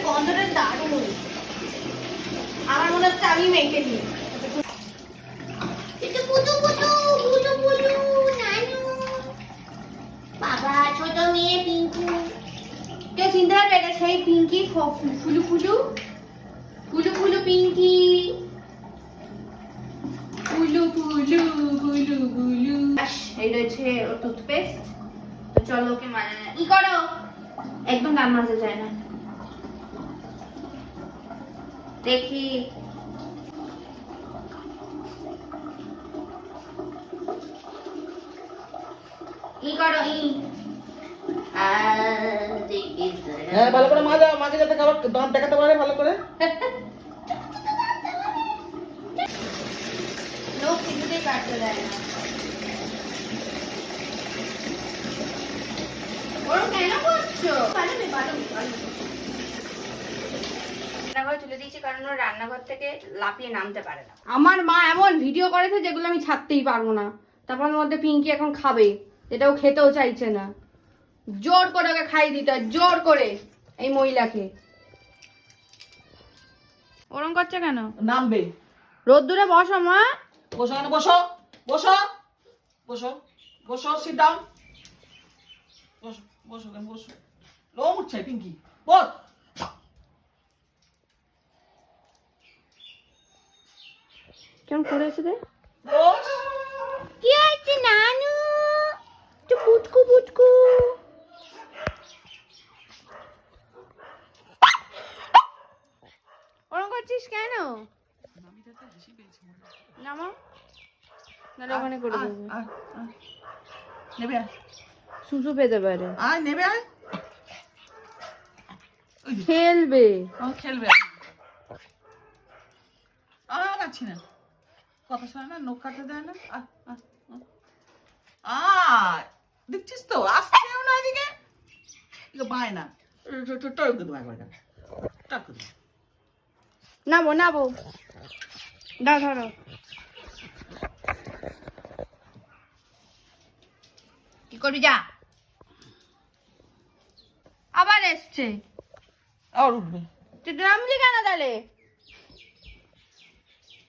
গন্ধটা দারুণ। আমার মনে হচ্ছে আমি মেখে নিই। বাবা ছোট মেয়ে পিঙ্কু, কেউ চিনতে পারবে এটা সেই পিঙ্কি? ফুলু ফুলু ফুলু ফুলু পিঙ্কি, ফুলু ফুলু ফুলু ফুলু। এই রয়েছে ওর টুথপেস্ট। তো চলো ওকে ই করো, একদম গান মাজা যায় না। দেখি ই করো ই। হ্যাঁ ভালো করে মাজা, মাঝে যাতে খাবার দাঁত দেখাতে পারে ভালো করে। লোক কিছুতেই কাটতে দেয় না। ওরা কেন করছো? রান্নাঘরে তুলে দিয়েছি কারণ ওরা রান্নাঘর থেকে লাফিয়ে নামতে পারে না। আমার মা এমন ভিডিও করেছে যেগুলো আমি ছাড়তেই পারবো না। তারপর মধ্যে পিঙ্কি এখন খাবে, এটাও খেতেও চাইছে না। জোর করে ওকে খাইয়ে দিতে হয়, জোর করে। এই মহিলাকে ওরম করছে কেন? নামবে। রোদ্দুরে বসো মা। বসো না, বসো বসো বসো বসো, সিট ডাউন। বসো বসো বসো। লোম উঠছে পিঙ্কি, বস। কেমন করেছে রে? বস। কি হয়েছে নানু? তো পুটকু পুটকু। ওরম করছিস কেন? নামো, নাহলে ওখানে করে দেবে। নেবে আয়, সুসু পেতে পারে। আয় নেবে আয়। খেলবে। খেলবে। পাচ্ছি না, কথা শোনে না, নখ কাটতে দেয় না। দেখছিস তো, আসছেও না এদিকে। বায় না, নাবো নাবো, দাও ধরো। কি করবি যা। আবার এসছে। আর উঠবে। তুই নামলি কেন তাহলে?